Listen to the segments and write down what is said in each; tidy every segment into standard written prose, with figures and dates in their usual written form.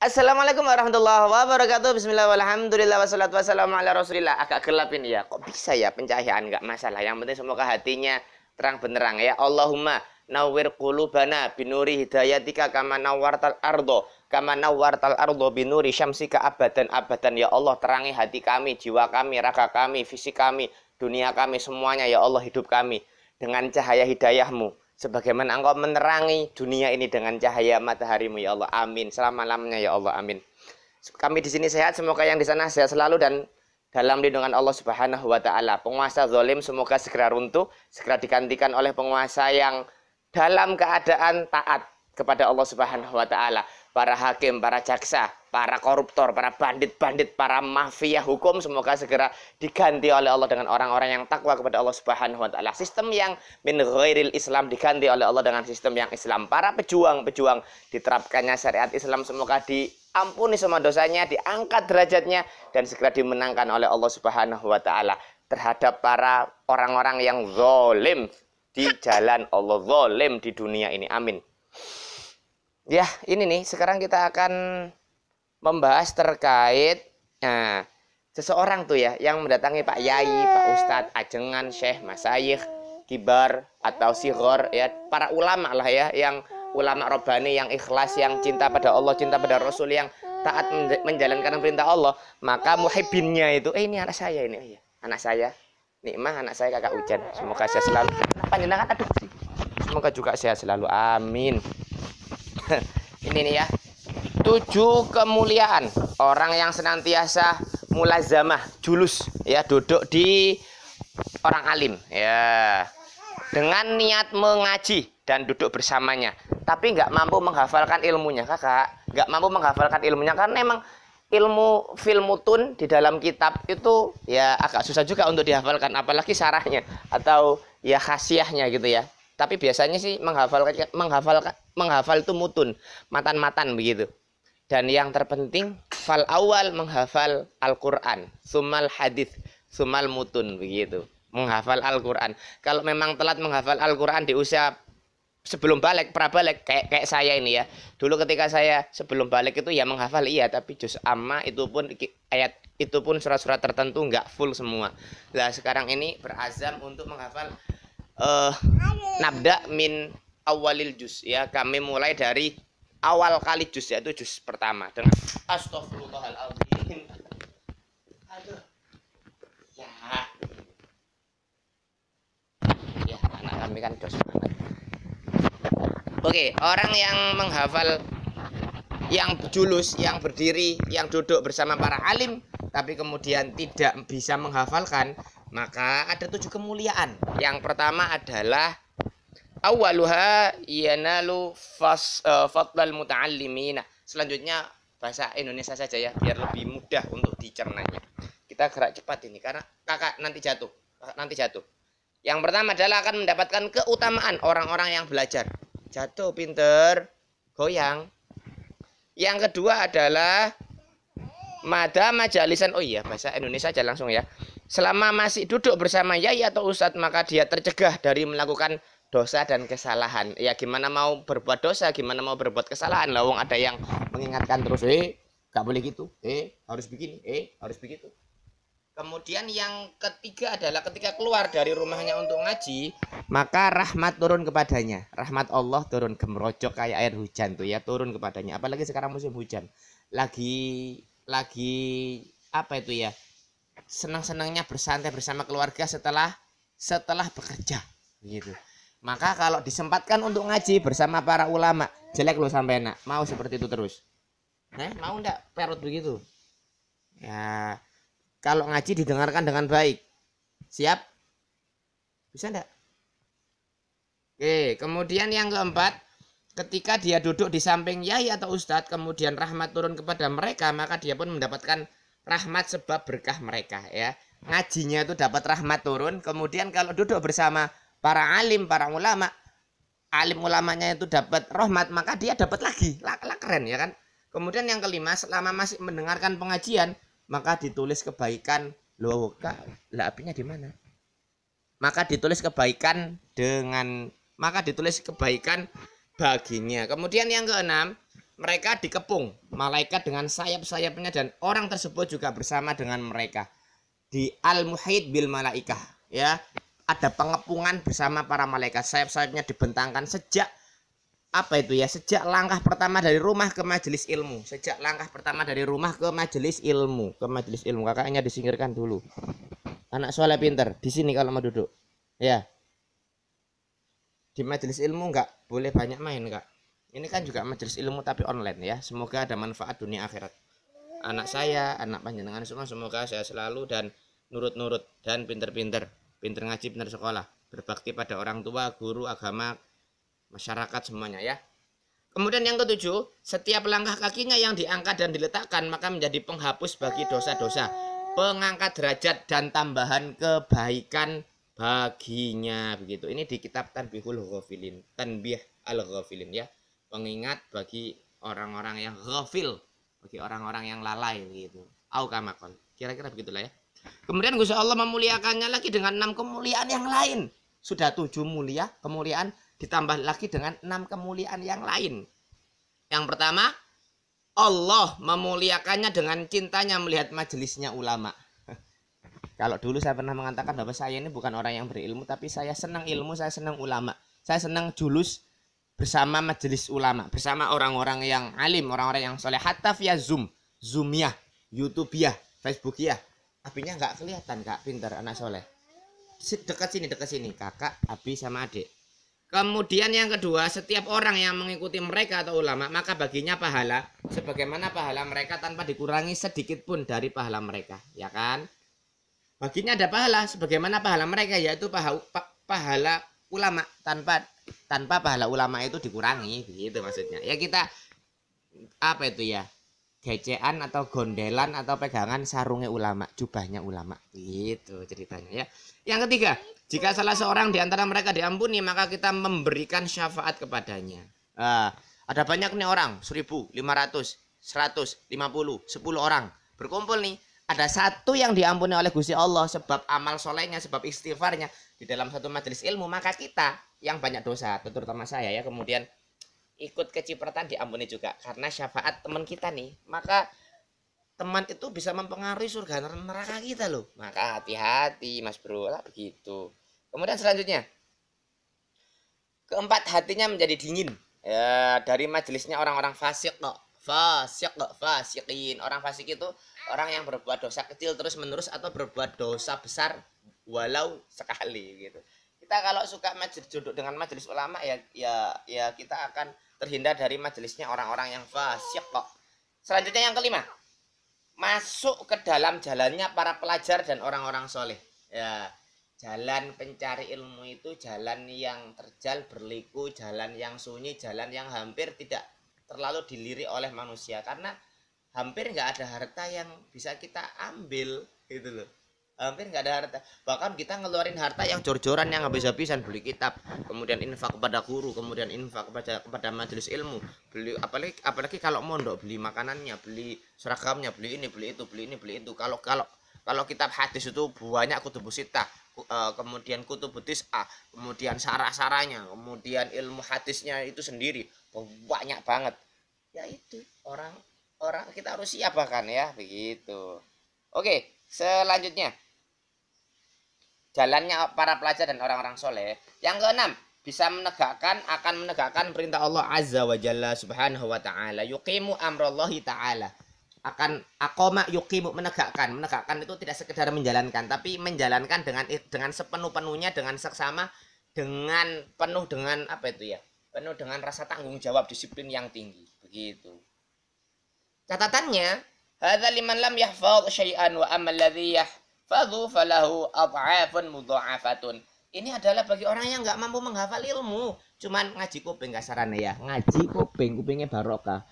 Assalamualaikum warahmatullahi wabarakatuh. Bismillah walhamdulillah wassalatu wassalamu ala rasulillah. Agak gelap ini ya. Kok bisa ya pencahayaan? Nggak masalah. Yang penting semoga hatinya terang benderang ya. Allahumma nawwir qulubana binuri hidayatika kama nawwartal ardo. Kama nawwartal ardo binuri syamsika abadan abadan. Ya Allah, terangi hati kami, jiwa kami, raga kami, fisik kami, dunia kami, semuanya ya Allah, hidup kami dengan cahaya hidayahmu. Sebagaimana engkau menerangi dunia ini dengan cahaya mataharimu ya Allah, amin. Selama-lamanya ya Allah, amin. Kami di sini sehat, semoga yang di sana sehat selalu dan dalam lindungan Allah Subhanahu wa taala. Penguasa zalim semoga segera runtuh, segera digantikan oleh penguasa yang dalam keadaan taat kepada Allah Subhanahu wa taala. Para hakim, para jaksa, para koruptor, para bandit-bandit, para mafia hukum semoga segera diganti oleh Allah dengan orang-orang yang takwa kepada Allah Subhanahu wa taala. Sistem yang min ghairil Islam diganti oleh Allah dengan sistem yang Islam. Para pejuang-pejuang diterapkannya syariat Islam semoga diampuni semua dosanya, diangkat derajatnya dan segera dimenangkan oleh Allah Subhanahu wa taala terhadap para orang-orang yang zalim di jalan Allah, zalim di dunia ini. Amin. Ya, ini nih sekarang kita akan membahas terkait seseorang tuh ya yang mendatangi Pak Yai, Pak Ustadz, ajengan, Syekh, Masyayikh, kibar atau sighor ya, para ulama lah ya, yang ulama robbani yang ikhlas, yang cinta pada Allah, cinta pada Rasul, yang taat menjalankan perintah Allah. Maka muhibbinnya itu, ini anak saya ini, ya, anak saya, nikmah anak saya kakak Ujan. Semoga sehat selalu. Panjenengan aduh, semoga juga sehat selalu. Amin. Ini nih ya, 7 kemuliaan orang yang senantiasa mulazamah julus ya, duduk di orang alim ya, dengan niat mengaji dan duduk bersamanya, tapi nggak mampu menghafalkan ilmunya. Kakak nggak mampu menghafalkan ilmunya karena memang ilmu filmutun di dalam kitab itu ya agak susah juga untuk dihafalkan, apalagi syarahnya atau ya khasiahnya gitu ya. Tapi biasanya sih menghafal itu mutun, matan-matan begitu. Dan yang terpenting fal awal menghafal Al-Qur'an, sumal hadis, sumal mutun begitu. Menghafal Al-Qur'an. Kalau memang telat menghafal Al-Qur'an di usia sebelum balik, prabalik kayak saya ini ya. Dulu ketika saya sebelum balik itu ya menghafal iya, tapi juz amma itu pun ayat itu pun surat-surat tertentu nggak full semua. Nah, sekarang ini berazam untuk menghafal nabda min awalil juz ya, kami mulai dari awal kali juz, yaitu juz pertama dengan astaghfirullahaladzim. Aduh ya, ya anak kami kan dos banget. Oke, orang yang menghafal, yang julus, yang berdiri, yang duduk bersama para alim tapi kemudian tidak bisa menghafalkan, maka ada 7 kemuliaan. Yang pertama adalah awaluha yanalu fadlal muta'allimina. Selanjutnya bahasa Indonesia saja ya, biar lebih mudah untuk dicernanya. Kita gerak cepat ini karena kakak nanti jatuh. Yang pertama adalah akan mendapatkan keutamaan orang-orang yang belajar. Jatuh pinter, goyang. Yang kedua adalah mada majalisan, oh iya bahasa Indonesia aja langsung ya. Selama masih duduk bersama yai atau ustadz, maka dia tercegah dari melakukan dosa dan kesalahan. Ya gimana mau berbuat dosa, gimana mau berbuat kesalahan. Lawang ada yang mengingatkan terus, gak boleh gitu, harus begini, harus begitu. Kemudian yang ketiga adalah ketika keluar dari rumahnya untuk ngaji, maka rahmat turun kepadanya. Rahmat Allah turun, gemerocok kayak air hujan tuh ya, turun kepadanya. Apalagi sekarang musim hujan. Lagi apa itu ya, senang-senangnya bersantai bersama keluarga setelah bekerja gitu. Maka kalau disempatkan untuk ngaji bersama para ulama, jelek lo sampai enak. Mau seperti itu terus? Mau ndak perut begitu? Ya, kalau ngaji didengarkan dengan baik. Siap? Bisa ndak? Oke, kemudian yang keempat, ketika dia duduk di samping yai atau ustadz, kemudian rahmat turun kepada mereka, maka dia pun mendapatkan rahmat sebab berkah mereka ya. Ngajinya itu dapat rahmat turun. Kemudian kalau duduk bersama para alim, para ulama, alim ulamanya itu dapat rahmat, maka dia dapat lagi. Keren ya kan. Kemudian yang kelima, selama masih mendengarkan pengajian, maka ditulis kebaikan. Loh kak, lah apinya di mana? Maka ditulis kebaikan baginya. Kemudian yang keenam, mereka dikepung malaikat dengan sayap-sayapnya dan orang tersebut juga bersama dengan mereka di al-muhit bil malaikah, ya. Ada pengepungan bersama para malaikat, sayap-sayapnya dibentangkan sejak apa itu ya, sejak langkah pertama dari rumah ke majelis ilmu, sejak langkah pertama dari rumah ke majelis ilmu, kakaknya disingkirkan dulu. Anak soleh pinter di sini kalau mau duduk, ya. Di majelis ilmu nggak boleh banyak main, kak. Ini kan juga majelis ilmu tapi online, ya. Semoga ada manfaat dunia akhirat. Anak saya, anak panjenengan semua, semoga saya selalu dan nurut-nurut dan pinter-pinter, pinter ngaji, pinter sekolah, berbakti pada orang tua, guru, agama, masyarakat semuanya, ya. Kemudian yang ketujuh, setiap langkah kakinya yang diangkat dan diletakkan maka menjadi penghapus bagi dosa-dosa, pengangkat derajat dan tambahan kebaikan baginya, begitu. Ini di kitab Tanbihul Ghafilin, Tanbih al-Ghafilin, ya. Pengingat bagi orang-orang yang ghafil, bagi orang-orang yang lalai, begitu. Au kamakol. Kira-kira begitulah, ya. Kemudian Gusti Allah memuliakannya lagi dengan 6 kemuliaan yang lain. Sudah 7 kemuliaan ditambah lagi dengan 6 kemuliaan yang lain. Yang pertama, Allah memuliakannya dengan cintanya melihat majelisnya ulama. Kalau dulu saya pernah mengatakan bahwa saya ini bukan orang yang berilmu, tapi saya senang ilmu, saya senang ulama. Saya senang julus bersama majelis ulama, bersama orang-orang yang alim, orang-orang yang soleh. Hatta via Zoomiyah, YouTubeiyah, Facebookiyah. Apinya nggak kelihatan, kak, pinter, anak soleh. Dekat sini, kakak, abi sama adik. Kemudian yang kedua, setiap orang yang mengikuti mereka atau ulama, maka baginya pahala sebagaimana pahala mereka tanpa dikurangi sedikit pun dari pahala mereka, ya kan? Baginya ada pahala sebagaimana pahala mereka, yaitu pahala ulama tanpa pahala ulama itu dikurangi, begitu maksudnya. Ya kita apa itu ya? Gecean atau gondelan atau pegangan sarungnya ulama, jubahnya ulama, gitu ceritanya, ya. Yang ketiga, jika salah seorang di antara mereka diampuni, maka kita memberikan syafaat kepadanya. Ada banyak nih orang, 1.000, 500, 100, 50, 10 orang berkumpul nih. Ada satu yang diampuni oleh Gusti Allah sebab amal solehnya, sebab istighfarnya di dalam satu majelis ilmu, maka kita yang banyak dosa, terutama saya, ya, kemudian ikut kecipratan diampuni juga karena syafaat teman kita nih. Maka teman itu bisa mempengaruhi surga neraka kita loh. Maka hati-hati mas bro lah, begitu. Kemudian selanjutnya, keempat, hatinya menjadi dingin, ya, dari majelisnya orang-orang fasik kok. Fasikin. Orang fasik itu orang yang berbuat dosa kecil terus menerus atau berbuat dosa besar walau sekali, gitu. Kita kalau suka duduk dengan majelis ulama, ya kita akan terhindar dari majelisnya orang-orang yang fasik kok. Selanjutnya yang kelima, masuk ke dalam jalannya para pelajar dan orang-orang soleh, ya. Jalan pencari ilmu itu jalan yang terjal berliku, jalan yang sunyi, jalan yang hampir tidak terlalu dilirik oleh manusia, karena hampir nggak ada harta yang bisa kita ambil, gitu loh. Hampir nggak ada harta, bahkan kita ngeluarin harta yang jor-joran, yang habis-habisan beli kitab, kemudian infak kepada guru, kemudian infak kepada majelis ilmu, beli apalagi kalau mondok, beli makanannya, beli seragamnya, beli ini, beli itu, beli ini, beli itu. Kalau kitab hadis itu banyak, kutubus sittah, kemudian kutubus tis'ah, kemudian sarah-sarahnya, kemudian ilmu hadisnya itu sendiri banyak banget. Ya itu orang kita harus siap bahkan, ya, begitu. Oke, selanjutnya jalannya para pelajar dan orang-orang soleh. Yang keenam, bisa akan menegakkan perintah Allah Azza wa Jalla subhanahu wa ta'ala. Yuqimu amrallahi ta'ala. Yuqimu, menegakkan itu tidak sekedar menjalankan, tapi menjalankan dengan sepenuh-penuhnya, dengan seksama, dengan penuh dengan apa itu ya? Penuh dengan rasa tanggung jawab, disiplin yang tinggi, begitu. Catatannya, hadza liman lam yahfaz syai'an wa amal ladzi yahfazu falahu adha'afun mudha'afatun. Ini adalah bagi orang yang nggak mampu menghafal ilmu, cuman ngaji kuping kasarannya, ya. Ngaji kupingnya barokah.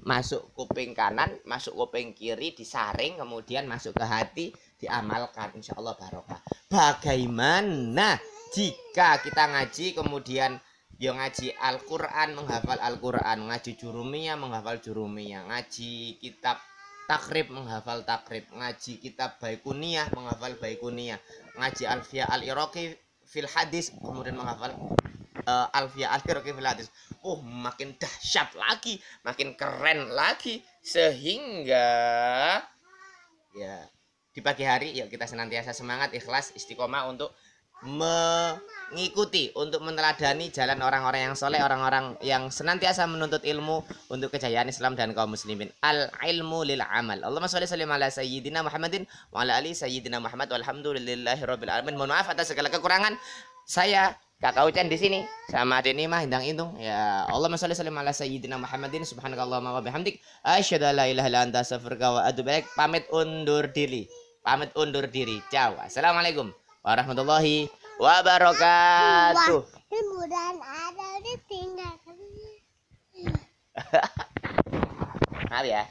Masuk kuping kanan, masuk kuping kiri, disaring, kemudian masuk ke hati, diamalkan, insya Allah barokah. Bagaimana jika kita ngaji, kemudian ngaji Al-Quran, menghafal Al-Quran, ngaji jurumiyah, menghafal jurumiyah, ngaji kitab takrib, menghafal takrib, ngaji kitab baikuniyah, menghafal baikuniyah, ngaji Alfiyah Al-Iraqi fil hadis, kemudian menghafal Alfia Alfiroki Pilates. Makin dahsyat lagi, makin keren lagi, sehingga ya di pagi hari yuk kita senantiasa semangat, ikhlas, istiqomah untuk mengikuti, untuk meneladani jalan orang-orang yang soleh, orang-orang yang senantiasa menuntut ilmu untuk kejayaan Islam dan kaum muslimin. Al ilmu lil amal. Allahumma sholli sallim ala sayyidina Muhammadin wa ala ali sayyidina Muhammad walhamdulillahirabbil alamin. Mohon maaf atas segala kekurangan. Saya Kakak Ucen di sini sama Deni mah Hindang Intung. Ya, Allahumma sholli sallim ala sayyidina Muhammadin subhanakallahumma wa bihamdik asyhadu an la ilaha illa anta astaghfiruka wa atubu ilaik. Pamit undur diri. Ciao. Assalamualaikum warahmatullahi wabarakatuh. Mudah ada ditinggal. Maaf ya.